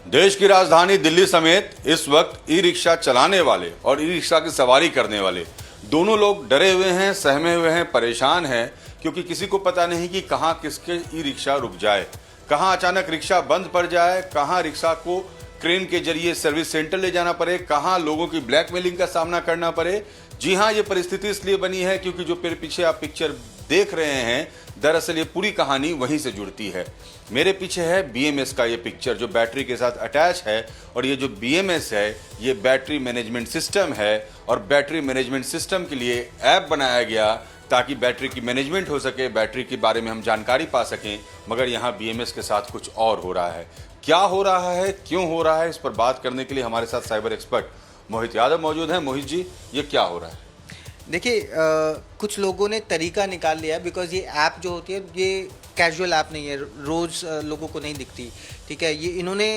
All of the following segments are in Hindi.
देश की राजधानी दिल्ली समेत इस वक्त ई रिक्शा चलाने वाले और ई रिक्शा की सवारी करने वाले दोनों लोग डरे हुए हैं, सहमे हुए हैं, परेशान हैं, क्योंकि किसी को पता नहीं कि कहां किसके ई रिक्शा रुक जाए, कहां अचानक रिक्शा बंद पड़ जाए, कहां रिक्शा को क्रेन के जरिए सर्विस सेंटर ले जाना पड़े, कहां लोगों की ब्लैकमेलिंग का सामना करना पड़े। जी हां, ये परिस्थिति इसलिए बनी है क्योंकि जो पीछे आप पिक्चर देख रहे हैं, दरअसल ये पूरी कहानी वहीं से जुड़ती है। मेरे पीछे है बीएमएस का ये पिक्चर जो बैटरी के साथ अटैच है, और ये जो बीएमएस है ये बैटरी मैनेजमेंट सिस्टम है, और बैटरी मैनेजमेंट सिस्टम के लिए ऐप बनाया गया ताकि बैटरी की मैनेजमेंट हो सके, बैटरी के बारे में हम जानकारी पा सकें। मगर यहाँ बीएमएस के साथ कुछ और हो रहा है। क्या हो रहा है, क्यों हो रहा है, इस पर बात करने के लिए हमारे साथ साइबर एक्सपर्ट मोहित यादव मौजूद हैं। मोहित जी, ये क्या हो रहा है? देखिए, कुछ लोगों ने तरीका निकाल लिया है, बिकॉज ये ऐप जो होती है ये कैजुअल ऐप नहीं है, रोज़ लोगों को नहीं दिखती। ठीक है, ये इन्होंने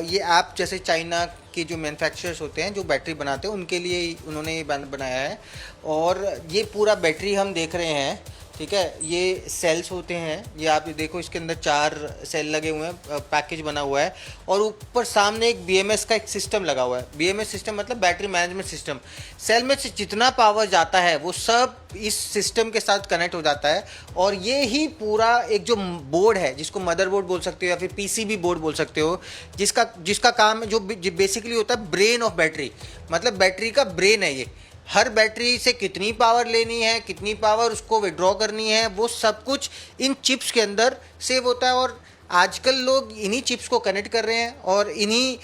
ये ऐप जैसे चाइना के जो मैन्युफैक्चरर्स होते हैं जो बैटरी बनाते हैं उनके लिए उन्होंने ये बनाया है। और ये पूरा बैटरी हम देख रहे हैं, ठीक है, ये सेल्स होते हैं, ये आप देखो इसके अंदर 4 सेल लगे हुए हैं, पैकेज बना हुआ है, और ऊपर सामने एक बीएमएस का एक सिस्टम लगा हुआ है। बीएमएस सिस्टम मतलब बैटरी मैनेजमेंट सिस्टम। सेल में से जितना पावर जाता है वो सब इस सिस्टम के साथ कनेक्ट हो जाता है, और ये ही पूरा एक जो बोर्ड है जिसको मदरबोर्ड बोल सकते हो या फिर पीसीबी बोर्ड बोल सकते हो, जिसका काम जो बेसिकली होता है ब्रेन ऑफ बैटरी, मतलब बैटरी का ब्रेन है ये। हर बैटरी से कितनी पावर लेनी है, कितनी पावर उसको विड्रॉ करनी है, वो सब कुछ इन चिप्स के अंदर सेव होता है। और आजकल लोग इन्हीं चिप्स को कनेक्ट कर रहे हैं, और इन्हीं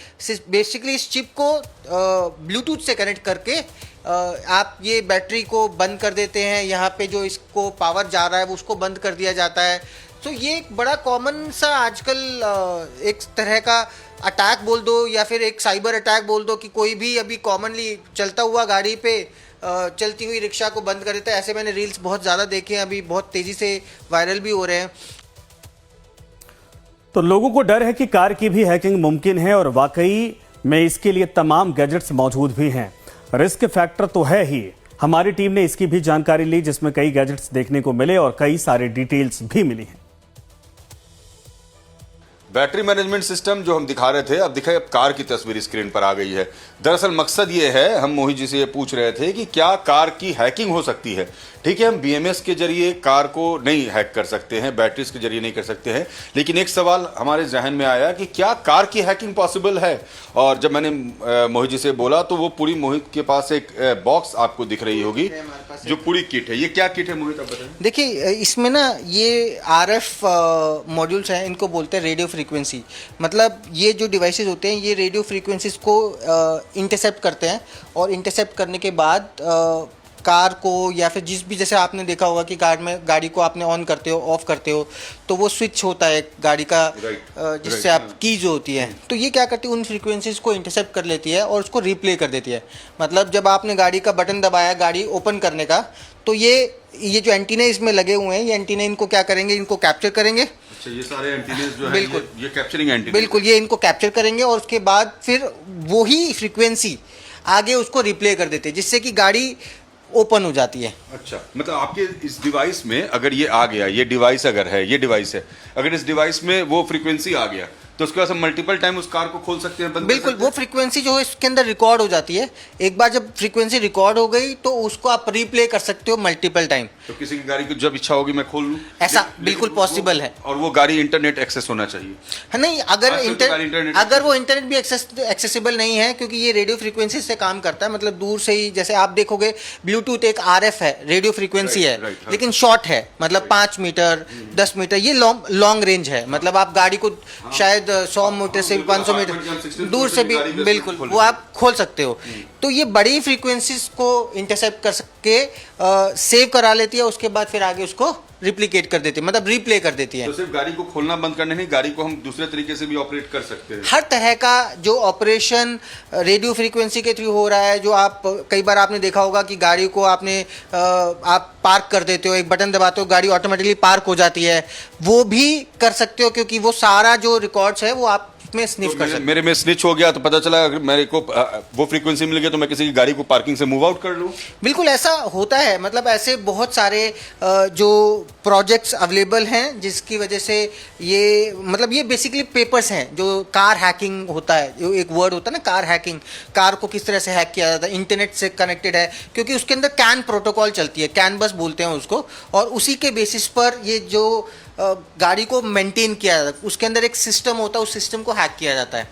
बेसिकली इस चिप को ब्लूटूथ से कनेक्ट करके आप ये बैटरी को बंद कर देते हैं। यहाँ पे जो इसको पावर जा रहा है वो उसको बंद कर दिया जाता है। तो ये एक बड़ा कॉमन सा आजकल एक तरह का अटैक बोल दो या फिर एक साइबर अटैक बोल दो कि कोई भी अभी कॉमनली चलता हुआ गाड़ी पे चलती हुई रिक्शा को बंद कर देता है। ऐसे मैंने रील्स बहुत ज़्यादा देखे हैं, अभी बहुत तेज़ी से वायरल भी हो रहे हैं। तो लोगों को डर है कि कार की भी हैकिंग मुमकिन है, और वाकई में इसके लिए तमाम गैजेट्स मौजूद भी हैं। रिस्क फैक्टर तो है ही। हमारी टीम ने इसकी भी जानकारी ली, जिसमें कई गैजेट्स देखने को मिले और कई सारे डिटेल्स भी मिली हैं। बैटरी मैनेजमेंट सिस्टम जो हम दिखा रहे थे, अब दिखाए, अब कार की तस्वीर स्क्रीन पर आ गई है। दरअसल मकसद ये है, हम मोहित जी से ये पूछ रहे थे कि क्या कार की हैकिंग हो सकती है। ठीक है, हम बीएमएस के जरिए कार को नहीं हैक कर सकते हैं, बैटरीज के जरिए नहीं कर सकते हैं, लेकिन एक सवाल हमारे जहन में आया कि क्या कार की हैकिंग पॉसिबल है। और जब मैंने मोहित जी से बोला तो वो पूरी मोहित के पास एक बॉक्स आपको दिख रही होगी जो पूरी किट है। ये क्या किट है मोहित, आप बताएं। देखिए, इसमें ना ये आरएफ मॉड्यूल्स हैं, इनको बोलते हैं रेडियो फ्रीक्वेंसी। मतलब ये जो डिवाइसेस होते हैं ये रेडियो फ्रीक्वेंसीज को इंटरसेप्ट करते हैं, और इंटरसेप्ट करने के बाद कार को या फिर जैसे आपने देखा होगा कि कार में गाड़ी को आपने ऑन करते हो, ऑफ करते हो, तो वो स्विच होता है गाड़ी का, जिससे आप की जो होती है, तो ये क्या करती है, उन फ्रीक्वेंसीज को इंटरसेप्ट कर लेती है और उसको रिप्ले कर देती है। मतलब जब आपने गाड़ी का बटन दबाया गाड़ी ओपन करने का, तो ये जो एंटीना इसमें लगे हुए हैं, ये एंटीना इनको क्या करेंगे, इनको कैप्चर करेंगे। अच्छा, ये सारे एंटीनास जो हैं, बिल्कुल ये कैप्चरिंग एंटीना, बिल्कुल, ये इनको कैप्चर करेंगे, और उसके बाद फिर वही फ्रीक्वेंसी आगे उसको रिप्ले कर देते हैं, जिससे कि गाड़ी ओपन हो जाती है। अच्छा, मतलब आपके इस डिवाइस में अगर ये आ गया, ये डिवाइस अगर है, ये डिवाइस है, अगर इस डिवाइस में वो फ्रीक्वेंसी आ गया तो उसके बाद हम मल्टीपल टाइम उस कार को खोल सकते हैं, बंद कर बिल्कुल, सकते वो हैं? फ्रीक्वेंसी जो है इसके अंदर रिकॉर्ड हो जाती है। एक बार जब फ्रीक्वेंसी रिकॉर्ड हो गई तो उसको आप रिप्ले कर सकते हो मल्टीपल टाइम। तो किसी की गाड़ी को जब इच्छा होगी मैं खोल लूं, ऐसा बिल्कुल पॉसिबल है। और वो गाड़ी इंटरनेट एक्सेस होना चाहिए। हाँ, नहीं, अगर वो इंटरनेट भी एक्सेसिबल नहीं है, क्योंकि ये रेडियो फ्रीक्वेंसी से काम करता है। मतलब दूर से ही, जैसे आप देखोगे ब्लूटूथ एक आरएफ है, रेडियो फ्रीक्वेंसी है, लेकिन शॉर्ट है, मतलब 5 मीटर 10 मीटर, ये लॉन्ग रेंज है। मतलब आप गाड़ी को शायद 100 मीटर से 500 मीटर दूर से भी बिल्कुल वो आप खोल सकते हो। तो ये बड़ी फ्रीक्वेंसीज को इंटरसेप्ट कर के सेव करा लेती है, उसके बाद फिर आगे उसको रिप्लिकेट कर देती है, मतलब रिप्ले कर देती है। तो सिर्फ गाड़ी को खोलना बंद करने नहीं, गाड़ी को हम दूसरे तरीके से भी ऑपरेट कर सकते हैं। हर तरह का जो ऑपरेशन रेडियो फ्रीक्वेंसी के थ्रू हो रहा है, जो आप कई बार आपने देखा होगा कि गाड़ी को आप पार्क कर देते हो, एक बटन दबाते हो, गाड़ी ऑटोमेटिकली पार्क हो जाती है, वो भी कर सकते हो, क्योंकि वो सारा जो रिकॉर्ड्स है वो आप में स्निफ कर सकते मेरे में स्निच हो गया तो पता चला अगर मेरे को वो फ्रीक्वेंसी मिल गई तो मैं किसी की गाड़ी को पार्किंग से मूव आउट कर लूँ। बिल्कुल ऐसा होता है, मतलब ऐसे बहुत सारे जो प्रोजेक्ट्स अवेलेबल हैं जिसकी वजह से ये मतलब ये बेसिकली पेपर्स हैं जो कार हैकिंग होता है, जो एक वर्ड होता है ना कार हैकिंग, कार को किस तरह से हैक किया जाता है, इंटरनेट से कनेक्टेड है क्योंकि उसके अंदर कैन प्रोटोकॉल चलती है, कैन बस बोलते हैं उसको, और उसी के बेसिस पर ये जो गाड़ी को मेंटेन किया जाता है उसके अंदर एक सिस्टम होता है, उस सिस्टम को हैक किया जाता है।